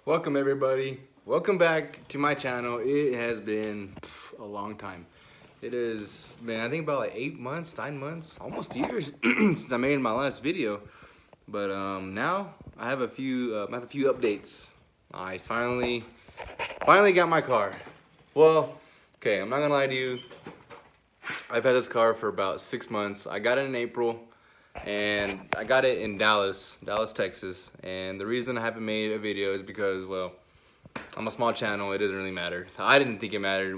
Welcome everybody. Welcome back to my channel. It has been a long time. It has been, I think, about like 8 months, 9 months, almost years since I made my last video. But now I have a few updates. I finally got my car. Well, okay, I'm not gonna lie to you. I've had this car for about 6 months. I got it in April. And I got it in Dallas, Texas. And the reason I haven't made a video is because, well, I'm a small channel. It doesn't really matter. I didn't think it mattered,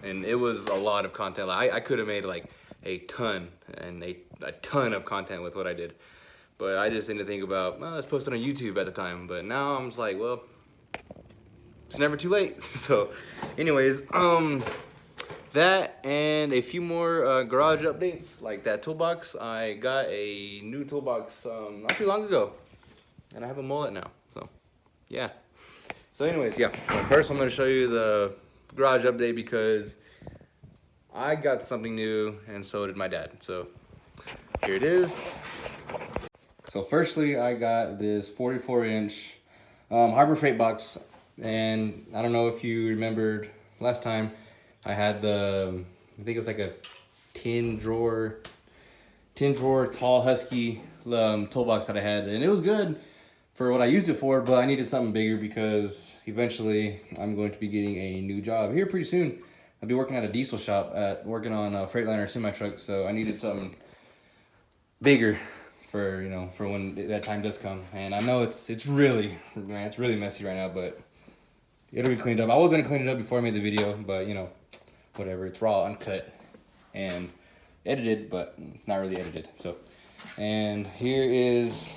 and it was a lot of content. Like I could have made like a ton of content with what I did. But I just didn't think about, well, let's post it on YouTube at the time. But now I'm just like, well, it's never too late. So anyways, that and a few more garage updates, like that toolbox. I got a new toolbox not too long ago, and I have a mullet now. So, yeah. So, anyways, yeah. So first, I'm gonna show you the garage update because I got something new, and so did my dad. So, here it is. So, firstly, I got this 44-inch Harbor Freight box, and I don't know if you remembered last time. I had I think it was like a 10 drawer tall husky toolbox that I had, and it was good for what I used it for, but I needed something bigger because eventually I'm going to be getting a new job here pretty soon. I'll be working at a diesel shop, working on a Freightliner semi-truck, so I needed something bigger for, you know, for when that time does come. And I know it's really messy right now, but it'll be cleaned up. I was gonna clean it up before I made the video, but you know, whatever. It's raw, uncut, and edited, but not really edited. So, and here is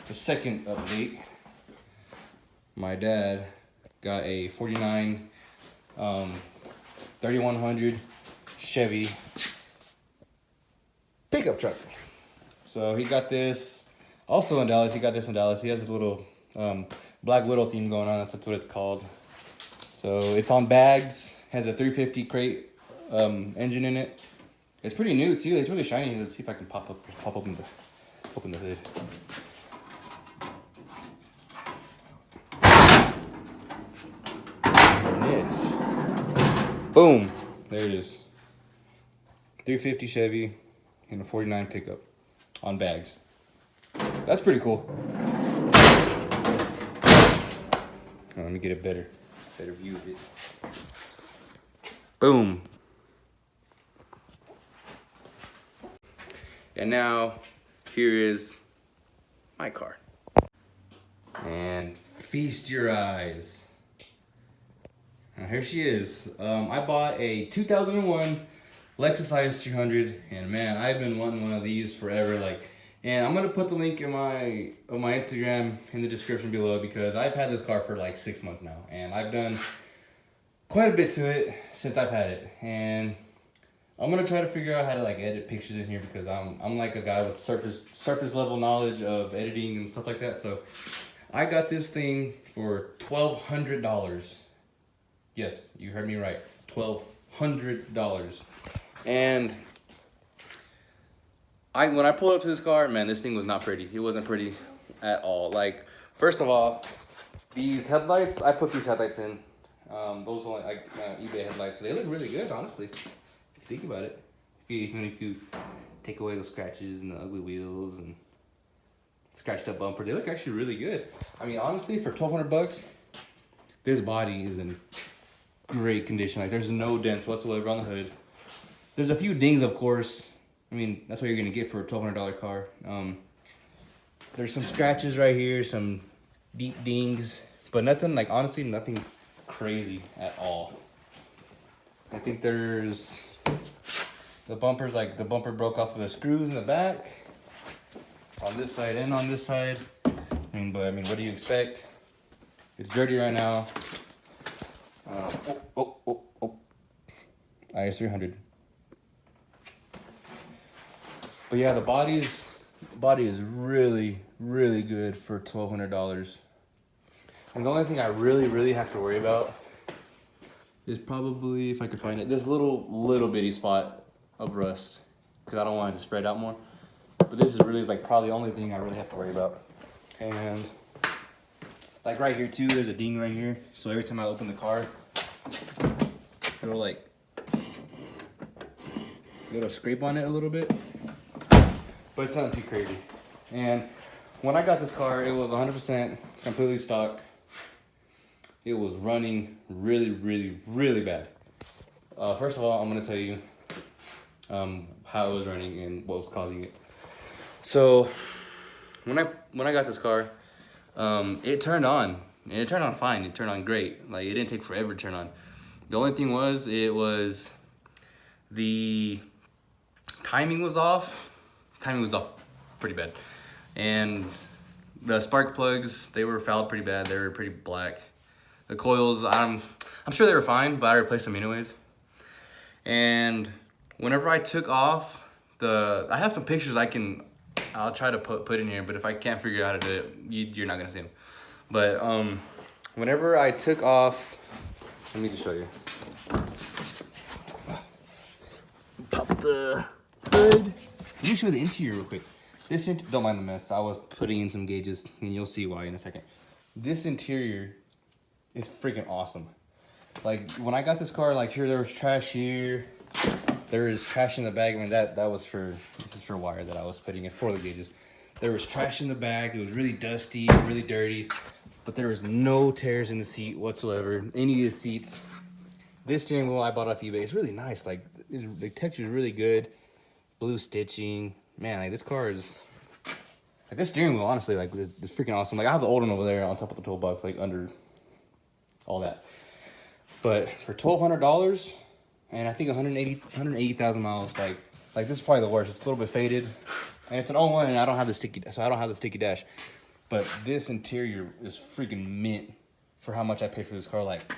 the second update. My dad got a 49 3100 Chevy pickup truck. So he got this also in Dallas. He got this in Dallas. He has a little Black Widow theme going on. That's what it's called. So it's on bags. Has a 350 crate engine in it. It's pretty new too. It's really shiny. Let's see if I can pop open the hood. There it is. Boom. There it is. 350 Chevy and a 49 pickup on bags. That's pretty cool. Let me get a better view of it. Boom. And now here is my car. And feast your eyes. Now here she is. I bought a 2001 Lexus IS300, and man, I've been wanting one of these forever. And I'm gonna put the link in my Instagram in the description below because I've had this car for like 6 months now, and I've done quite a bit to it since I've had it. And I'm gonna try to figure out how to like edit pictures in here because I'm like a guy with surface level knowledge of editing and stuff like that. So I got this thing for $1,200. Yes, you heard me right, $1,200. And when I pulled up to this car, man, this thing was not pretty. It wasn't pretty at all. Like, first of all, these headlights, I put these headlights in. Those are like eBay headlights. They look really good, honestly, if you think about it. Even if you take away the scratches and the ugly wheels and scratched up bumper, they look actually really good. I mean, honestly, for $1,200, this body is in great condition. Like, there's no dents whatsoever on the hood. There's a few dings, of course. I mean, that's what you're gonna get for a $1,200 car. There's some scratches right here, some deep dings, but nothing, like, honestly, nothing crazy at all. I think there's the bumpers, like the bumper broke off of the screws in the back on this side and on this side. But I mean, what do you expect? It's dirty right now. IS300. But yeah, the body is really, really good for $1,200. And the only thing I really have to worry about is probably, if I could find it, this little bitty spot of rust, because I don't want it to spread out more. But this is really like probably the only thing I really have to worry about. And Like right here too, there's a ding right here. So every time I open the car, it'll like, it'll scrape on it a little bit, but it's not too crazy. And when I got this car, it was 100% completely stock. It was running really, really, really bad. First of all, I'm gonna tell you how it was running and what was causing it. So when I got this car, it turned on, and it turned on fine. It turned on great. Like, it didn't take forever to turn on. The only thing was, the timing was off. Timing was off pretty bad, and the spark plugs, they were fouled pretty bad. They were pretty black. The coils, I'm sure they were fine, but I replaced them anyways. And whenever I took off I have some pictures I'll try to put in here, but if I can't figure out how to do it, you're not gonna see them. But whenever I took off, let me just show you. Pop the hood. Let me show you the interior real quick. Don't mind the mess. I was putting in some gauges, and you'll see why in a second. This interior is freaking awesome. Like, when I got this car, like, here there was trash here. There was trash in the back. I mean, this is for wire that I was putting in for the gauges. There was trash in the back. It was really dusty, really dirty, but there was no tears in the seat whatsoever. Any of the seats. This steering wheel I bought off eBay. It's really nice. Like, the texture is really good. Blue stitching. Man, like, this car is, like, this steering wheel, honestly, like, is freaking awesome. Like, I have the old one over there on top of the toolbox, like, under all that. But for $1,200, and I think 180,000 miles, like this is probably the worst. It's a little bit faded, and it's an 01, and I don't have the sticky dash. But this interior is freaking mint for how much I paid for this car. Like,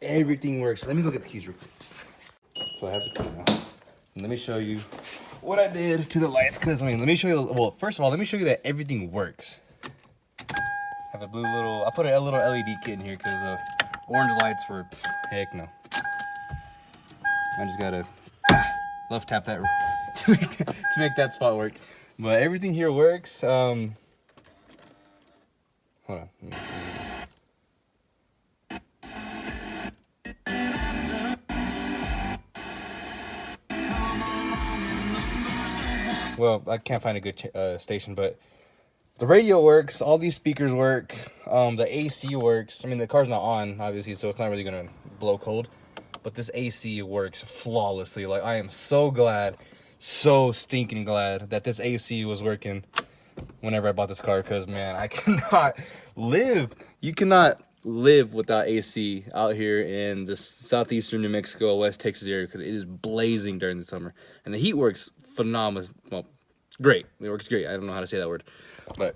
everything works. Let me look at the keys real quick. So I have the key now. And let me show you what I did to the lights. Cause I mean, let me show you. Well, first of all, let me show you that everything works. I have a blue little. I put a little LED kit in here because orange lights were heck no. I just gotta love tap that to make that spot work. But everything here works. Hold on. Well, I can't find a good station, but the radio works. All these speakers work. The AC works. I mean, the car's not on, obviously, so it's not really gonna blow cold. But this AC works flawlessly. Like, I am so glad, so stinking glad that this AC was working whenever I bought this car. Because, man, I cannot live. You cannot live without AC out here in the southeastern New Mexico, West Texas area, because it is blazing during the summer. And the heat works phenomenal. Well, great. It works great. I don't know how to say that word. But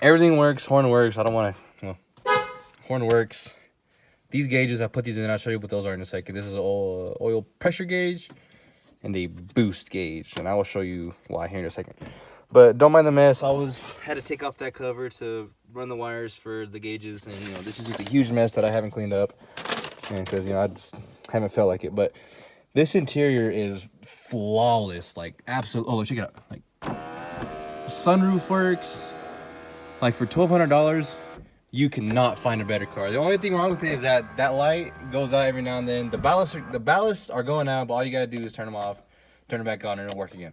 everything works. Horn works. I don't want to, horn works. These gauges, I put these in, I'll show you what those are in a second. This is an oil pressure gauge and a boost gauge, and I will show you why here in a second. But don't mind the mess. Had to take off that cover to run the wires for the gauges, and this is just a huge mess that I haven't cleaned up, and because I just haven't felt like it. But this interior is flawless, like absolute. Oh, check it out. Like, sunroof works. Like, for $1,200. You cannot find a better car. The only thing wrong with it is that light goes out every now and then. The ballasts are going out, but all you gotta do is turn them off, turn it back on, and it'll work again.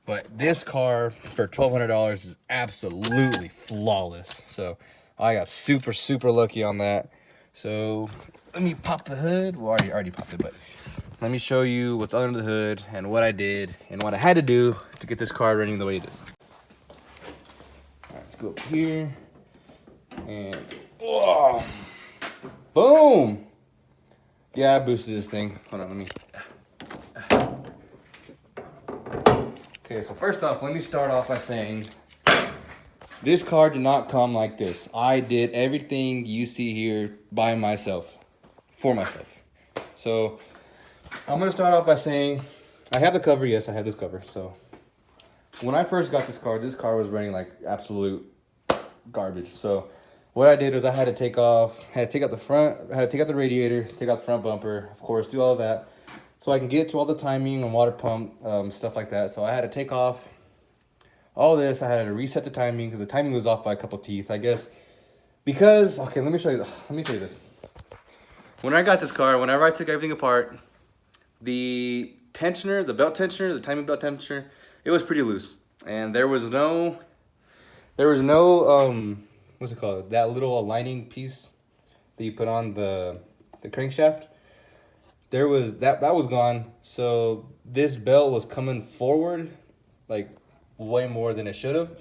But this car for $1,200 is absolutely flawless. So I got super, super lucky on that. So let me pop the hood. Well, I already popped it, but let me show you what's under the hood and what I did and what I had to do to get this car running the way it is. All right, let's go up here. And oh, boom! Yeah, I boosted this thing. Hold on, let me. Okay, so first off, let me start off by saying this car did not come like this. I did everything you see here by myself, for myself. So I'm gonna start off by saying I have the cover. Yes, I have this cover. So when I first got this car was running like absolute garbage. So what I did was I had to take out the front, I had to take out the radiator, take out the front bumper, of course, do all of that, so I can get to all the timing and water pump, stuff like that. So I had to take off all this. I had to reset the timing because the timing was off by a couple teeth. I guess Because, okay, let me show you this. When I got this car, whenever I took everything apart, the tensioner, the belt tensioner, the timing belt tensioner, it was pretty loose. And there was no, what's it called? That little aligning piece that you put on the crankshaft. There was, that was gone. So this belt was coming forward, like way more than it should have.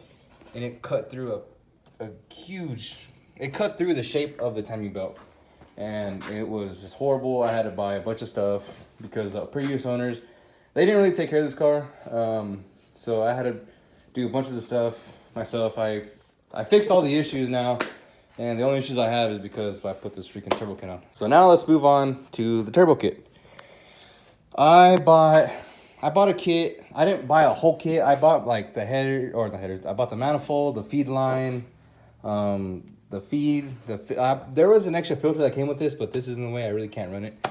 And it cut through a huge, it cut through the shape of the timing belt. And it was just horrible. I had to buy a bunch of stuff because the previous owners, they didn't really take care of this car. So I had to do a bunch of the stuff myself. I fixed all the issues now, and the only issues I have is because I put this freaking turbo kit on. So now let's move on to the turbo kit. I bought a kit. I didn't buy a whole kit. I bought like the header, or the headers. I bought the manifold, the feed line, the feed. There was an extra filter that came with this, but this isn't the way. I really can't run it.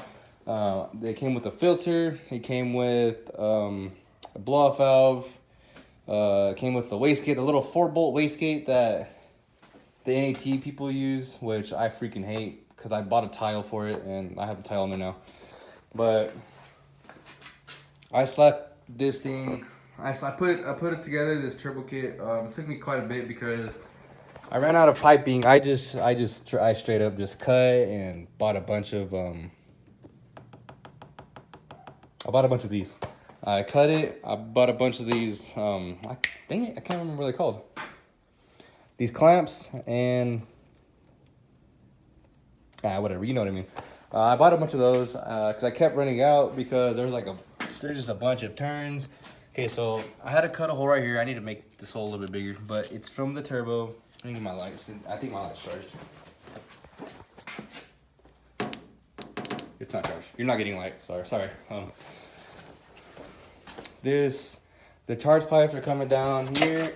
It came with a filter. It came with a blow-off valve. It came with the wastegate, the little 4-bolt wastegate that the NAT people use, which I freaking hate because I bought a tile for it and I have the tile on there now. But I slapped this thing. I put it together, this turbo kit. It took me quite a bit because I ran out of piping. I straight up just cut and bought a bunch of these. I cut it. I bought a bunch of these. Dang it, I can't remember what they're called. These clamps and whatever, you know what I mean. I bought a bunch of those because I kept running out because there's just a bunch of turns. Okay, so I had to cut a hole right here. I need to make this hole a little bit bigger, but it's from the turbo. Let me get my lights. I think my light's charged. It's not charged. You're not getting light. Sorry. The charge pipes are coming down here.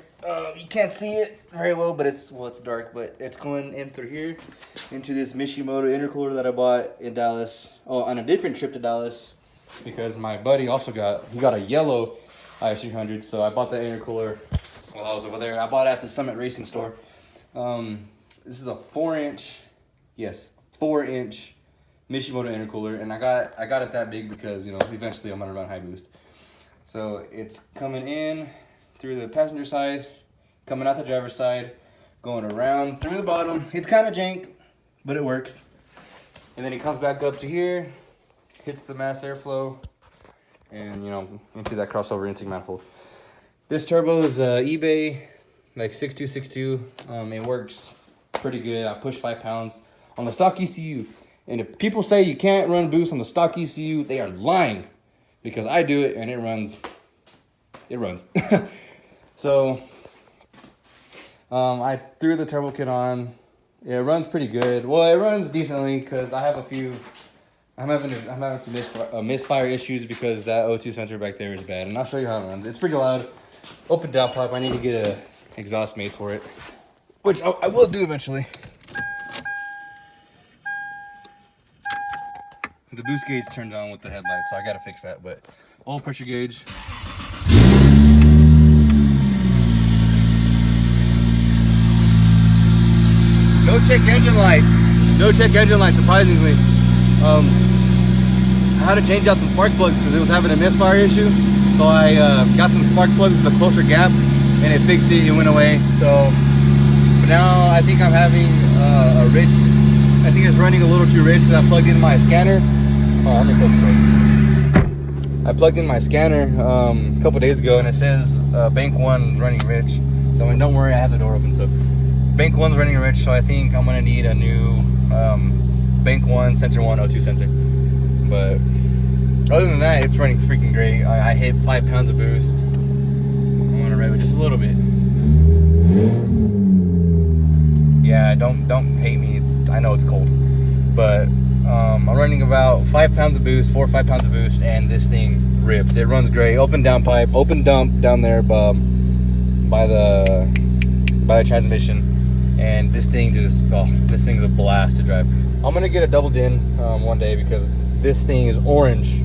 You can't see it very well, but it's dark, but it's going in through here into this Mishimoto intercooler that I bought in Dallas. Oh, on a different trip to Dallas because my buddy also got a yellow IS300, so I bought that intercooler while I was over there. I bought it at the Summit Racing store. This is a 4-inch Mishimoto intercooler, and I got it that big because, you know, eventually I'm gonna run high boost. So it's coming in through the passenger side, coming out the driver's side, going around through the bottom. It's kind of jank, but it works. And then it comes back up to here, hits the mass airflow, and, you know, into that crossover intake manifold. This turbo is eBay, like 6262. It works pretty good. I pushed 5 pounds on the stock ECU. And if people say you can't run boost on the stock ECU, they are lying. Because I do it and it runs. So I threw the turbo kit on. It runs pretty good. Well, it runs decently because I'm having some misfire issues because that O2 sensor back there is bad. And I'll show you how it runs. It's pretty loud. Open down pipe. I need to get a exhaust made for it, which I will do eventually. The boost gauge turns on with the headlights, so I gotta fix that. But oil pressure gauge. No check engine light. No check engine light, surprisingly. I had to change out some spark plugs because it was having a misfire issue. So I got some spark plugs with a closer gap, and it fixed it. It went away. So but now I think I'm having a rich. I think it's running a little too rich because I plugged in my scanner. Oh, let me close the door. I plugged in my scanner a couple days ago, and it says bank 1's running rich. So I mean, don't worry, I have the door open. So bank 1's running rich, so I think I'm gonna need a new bank 1 sensor 1 O2 sensor. But other than that, it's running freaking great. I hit 5 pounds of boost. I'm gonna rev it just a little bit. Yeah, don't hate me. I know it's cold, but I'm running about 5 pounds of boost, 4 or 5 pounds of boost, and this thing rips. It runs great. Open down pipe, open dump down there by the transmission, and this thing this thing's a blast to drive. I'm gonna get a double din one day because this thing is orange.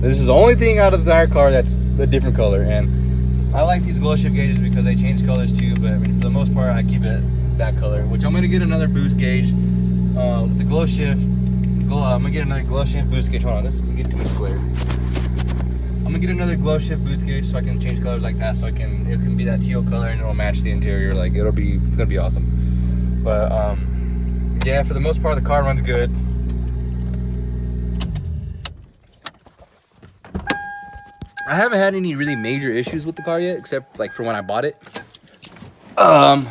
This is the only thing out of the entire car that's a different color, and I like these glow shift gauges because they change colors too. But I mean, for the most part, I keep it that color, which I'm gonna get another boost gauge with the glow shift. I'm gonna get another glow shift boost gauge. Hold on, this get too much glare. I'm gonna get another glow shift boost gauge so I can change colors like that, so it can be that teal color and it'll match the interior. Like it's gonna be awesome. But yeah, for the most part the car runs good. I haven't had any really major issues with the car yet, except like for when I bought it. Other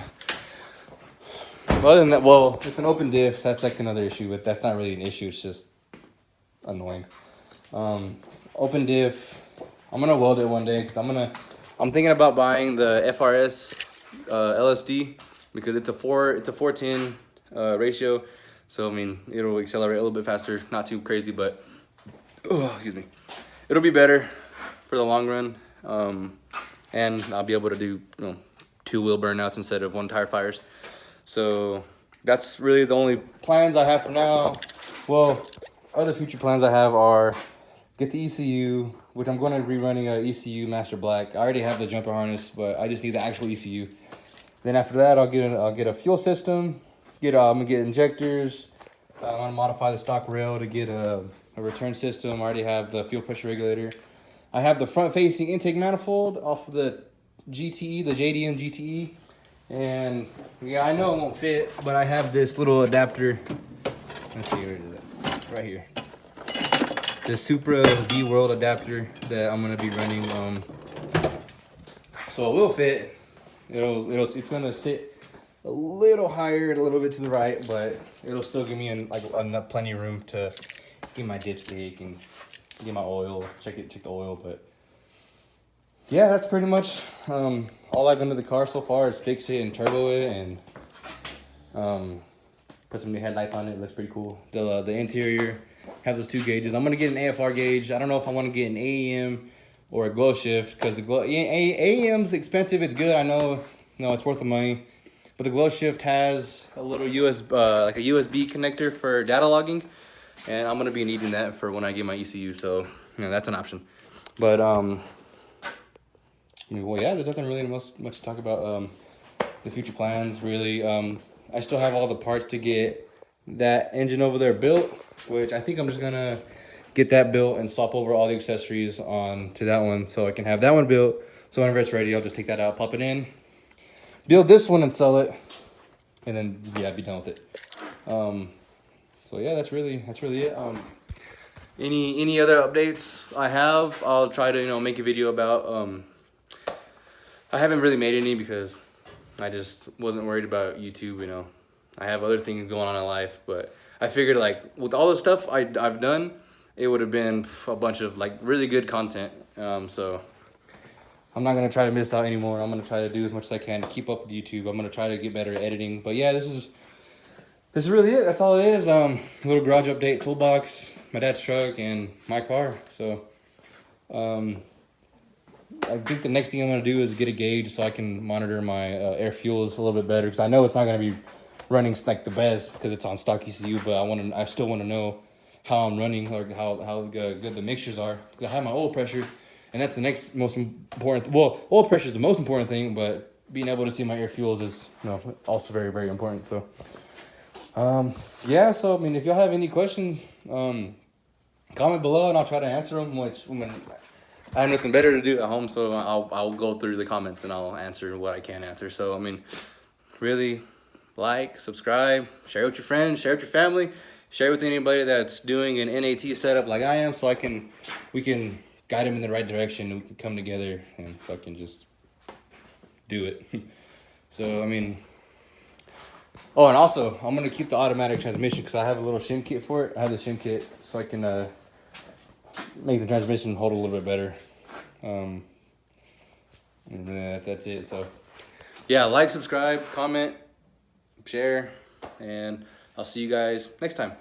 than that, well, it's an open diff. That's like another issue, but that's not really an issue. It's just annoying. Open diff. I'm gonna weld it one day because I'm thinking about buying the FRS LSD because it's a 4:10 ratio. So I mean, it'll accelerate a little bit faster. Not too crazy, but excuse me. It'll be better for the long run, and I'll be able to do 2 wheel burnouts instead of 1 tire fires. So that's really the only plans I have for now. Well, other future plans I have are get the ECU, which I'm going to be running a ECU Master Black. I already have the jumper harness, but I just need the actual ECU. Then after that, I'll get a fuel system. I'm gonna get injectors. I'm gonna modify the stock rail to get a return system. I already have the fuel pressure regulator. I have the front-facing intake manifold off of the GTE, the JDM GTE, and yeah, I know it won't fit, but I have this little adapter. Let's see, where is it? Right here. The Supra V-World adapter that I'm gonna be running. So it will fit. It's gonna sit a little higher, a little bit to the right, but it'll still give me enough plenty of room to get my dipstick and get my oil, check the oil. But yeah, that's pretty much all I've done to the car so far is fix it and turbo it and put some new headlights on it. It looks pretty cool. The interior have those 2 gauges. I'm gonna get an AFR gauge. I don't know if I want to get an AEM or a glow shift because the AEM's expensive. It's good, I know. No, it's worth the money. But the glow shift has a little like a USB connector for data logging, and I'm gonna be needing that for when I get my ECU. So that's an option. But well, yeah, there's nothing really much to talk about. The future plans, really. I still have all the parts to get that engine over there built, which I think I'm just gonna get that built and swap over all the accessories on to that one so I can have that one built. So whenever it's ready, I'll just take that out, pop it in, build this one and sell it, and then yeah, be done with it. So yeah, that's really it. Any other updates I have, I'll try to make a video about. I haven't really made any because I just wasn't worried about YouTube. I have other things going on in life, but I figured like with all the stuff I've done, it would have been a bunch of like really good content. So I'm not gonna try to miss out anymore. I'm gonna try to do as much as I can to keep up with YouTube. I'm gonna try to get better at editing. But yeah, this is really it. That's all it is. Little garage update, toolbox, my dad's truck, and my car. So I think the next thing I'm gonna do is get a gauge so I can monitor my air fuels a little bit better, because I know it's not gonna be running like the best because it's on stock ECU, but I still want to know how I'm running or how good the mixtures are. Because I have my oil pressure, and that's the next most important. Well, oil pressure is the most important thing, but being able to see my air fuels is also very, very important. So yeah, so I mean, if y'all have any questions, comment below and I'll try to answer them. Which I have nothing better to do at home, so I'll go through the comments and I'll answer what I can answer. So I mean, really, like, subscribe, share with your friends, share with your family, share with anybody that's doing an NAT setup like I am, so we can guide them in the right direction. We can come together and fucking just do it. So I mean, oh, and also I'm gonna keep the automatic transmission because I have a little shim kit for it. I have the shim kit so I can make the transmission hold a little bit better. And that's it. So yeah, like, subscribe, comment, share, and I'll see you guys next time.